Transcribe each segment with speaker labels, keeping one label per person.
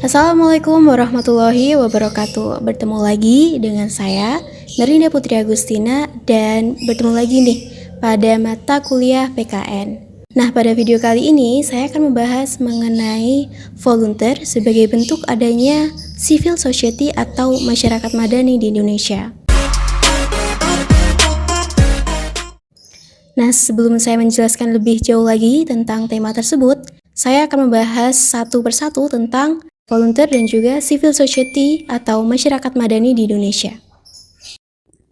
Speaker 1: Assalamualaikum warahmatullahi wabarakatuh. Bertemu lagi dengan saya, Nerinda Putri Agustina, dan bertemu lagi nih pada mata kuliah PKN. Nah, pada video kali ini saya akan membahas mengenai volunteer sebagai bentuk adanya civil society atau masyarakat madani di Indonesia. Nah, sebelum saya menjelaskan lebih jauh lagi tentang tema tersebut, saya akan membahas satu persatu tentang volunteer dan juga civil society atau masyarakat madani di Indonesia.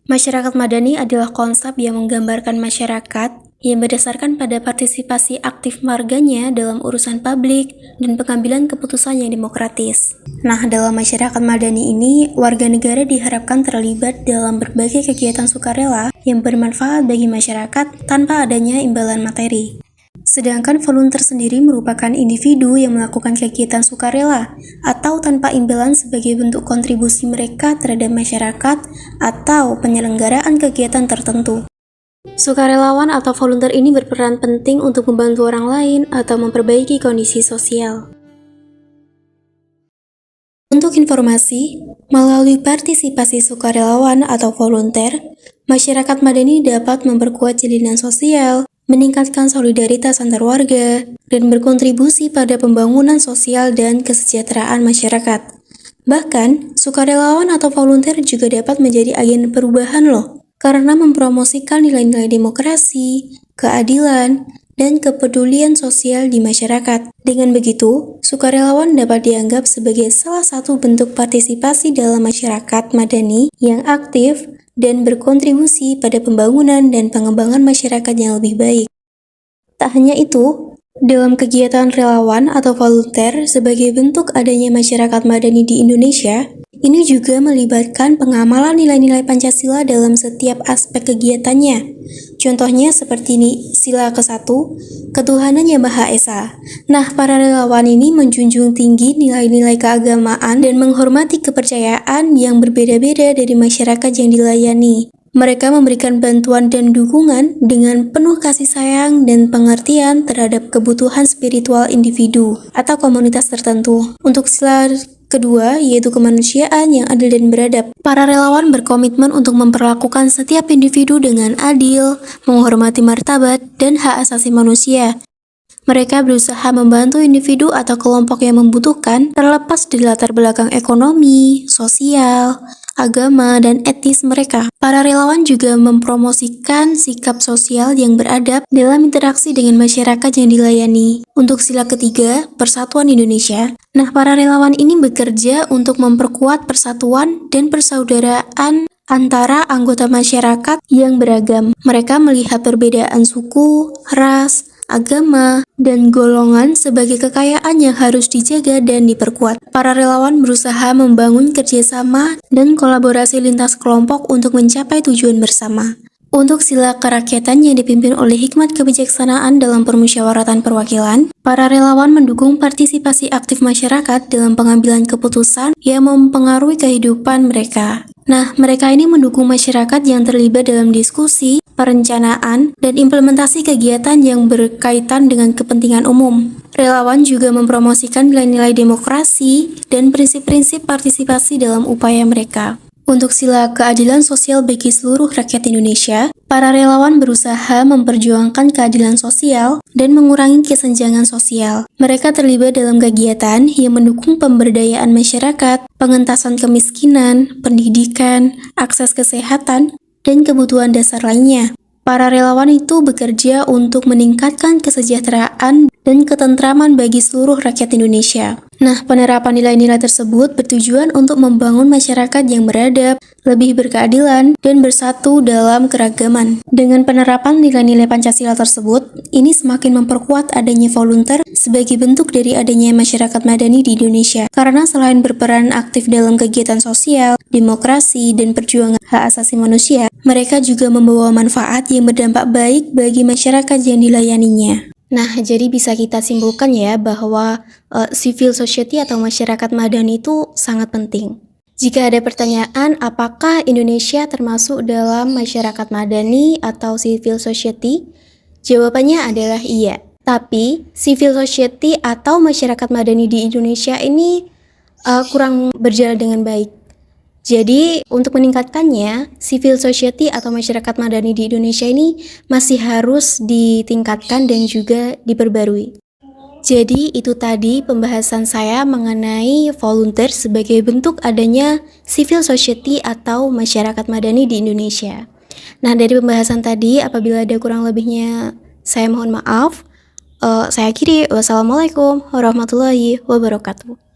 Speaker 1: Masyarakat madani adalah konsep yang menggambarkan masyarakat yang berdasarkan pada partisipasi aktif warganya dalam urusan publik dan pengambilan keputusan yang demokratis. Nah, dalam masyarakat madani ini, warga negara diharapkan terlibat dalam berbagai kegiatan sukarela yang bermanfaat bagi masyarakat tanpa adanya imbalan materi. Sedangkan volunteer sendiri merupakan individu yang melakukan kegiatan sukarela atau tanpa imbalan sebagai bentuk kontribusi mereka terhadap masyarakat atau penyelenggaraan kegiatan tertentu. Sukarelawan atau volunteer ini berperan penting untuk membantu orang lain atau memperbaiki kondisi sosial. Untuk informasi, melalui partisipasi sukarelawan atau volunteer, masyarakat madani dapat memperkuat jalinan sosial, meningkatkan solidaritas antar warga, dan berkontribusi pada pembangunan sosial dan kesejahteraan masyarakat. Bahkan, sukarelawan atau volunteer juga dapat menjadi agen perubahan loh, karena mempromosikan nilai-nilai demokrasi, keadilan, dan kepedulian sosial di masyarakat. Dengan begitu, sukarelawan dapat dianggap sebagai salah satu bentuk partisipasi dalam masyarakat madani yang aktif dan berkontribusi pada pembangunan dan pengembangan masyarakat yang lebih baik. Tak hanya itu, dalam kegiatan relawan atau volunteer sebagai bentuk adanya masyarakat madani di Indonesia, ini juga melibatkan pengamalan nilai-nilai Pancasila dalam setiap aspek kegiatannya. Contohnya seperti sila ke-1, ketuhanan yang Maha Esa. Nah, para relawan ini menjunjung tinggi nilai-nilai keagamaan dan menghormati kepercayaan yang berbeda-beda dari masyarakat yang dilayani. Mereka memberikan bantuan dan dukungan dengan penuh kasih sayang dan pengertian terhadap kebutuhan spiritual individu atau komunitas tertentu. Untuk sila kedua, yaitu kemanusiaan yang adil dan beradab. Para relawan berkomitmen untuk memperlakukan setiap individu dengan adil, menghormati martabat dan hak asasi manusia. Mereka berusaha membantu individu atau kelompok yang membutuhkan terlepas dari latar belakang ekonomi, sosial, agama, dan etis mereka. Para relawan juga mempromosikan sikap sosial yang beradab dalam interaksi dengan masyarakat yang dilayani. Untuk sila ketiga, Persatuan Indonesia. Nah, para relawan ini bekerja untuk memperkuat persatuan dan persaudaraan antara anggota masyarakat yang beragam. Mereka melihat perbedaan suku, ras, agama, dan golongan sebagai kekayaan yang harus dijaga dan diperkuat. Para relawan berusaha membangun kerjasama dan kolaborasi lintas kelompok untuk mencapai tujuan bersama. Untuk sila kerakyatan yang dipimpin oleh hikmat kebijaksanaan dalam permusyawaratan perwakilan, para relawan mendukung partisipasi aktif masyarakat dalam pengambilan keputusan yang mempengaruhi kehidupan mereka. Nah, mereka ini mendukung masyarakat yang terlibat dalam diskusi, perencanaan, dan implementasi kegiatan yang berkaitan dengan kepentingan umum. Relawan juga mempromosikan nilai-nilai demokrasi dan prinsip-prinsip partisipasi dalam upaya mereka. Untuk sila keadilan sosial bagi seluruh rakyat Indonesia, para relawan berusaha memperjuangkan keadilan sosial dan mengurangi kesenjangan sosial. Mereka terlibat dalam kegiatan yang mendukung pemberdayaan masyarakat, pengentasan kemiskinan, pendidikan, akses kesehatan, dan kebutuhan dasar lainnya. Para relawan itu bekerja untuk meningkatkan kesejahteraan dan ketentraman bagi seluruh rakyat Indonesia. Nah, penerapan nilai-nilai tersebut bertujuan untuk membangun masyarakat yang beradab, lebih berkeadilan, dan bersatu dalam keragaman. Dengan penerapan nilai-nilai Pancasila tersebut, ini semakin memperkuat adanya volunteer sebagai bentuk dari adanya masyarakat madani di Indonesia. Karena selain berperan aktif dalam kegiatan sosial, demokrasi, dan perjuangan hak asasi manusia, mereka juga membawa manfaat yang berdampak baik bagi masyarakat yang dilayaninya. Nah, jadi bisa kita simpulkan ya bahwa civil society atau masyarakat madani itu sangat penting. Jika ada pertanyaan, apakah Indonesia termasuk dalam masyarakat madani atau civil society? Jawabannya adalah iya. Tapi, civil society atau masyarakat madani di Indonesia ini kurang berjalan dengan baik. Jadi untuk meningkatkannya, civil society atau masyarakat madani di Indonesia ini masih harus ditingkatkan dan juga diperbarui. Jadi itu tadi pembahasan saya mengenai volunteer sebagai bentuk adanya civil society atau masyarakat madani di Indonesia. Nah, dari pembahasan tadi apabila ada kurang lebihnya saya mohon maaf. Saya akhiri. Wassalamualaikum warahmatullahi wabarakatuh.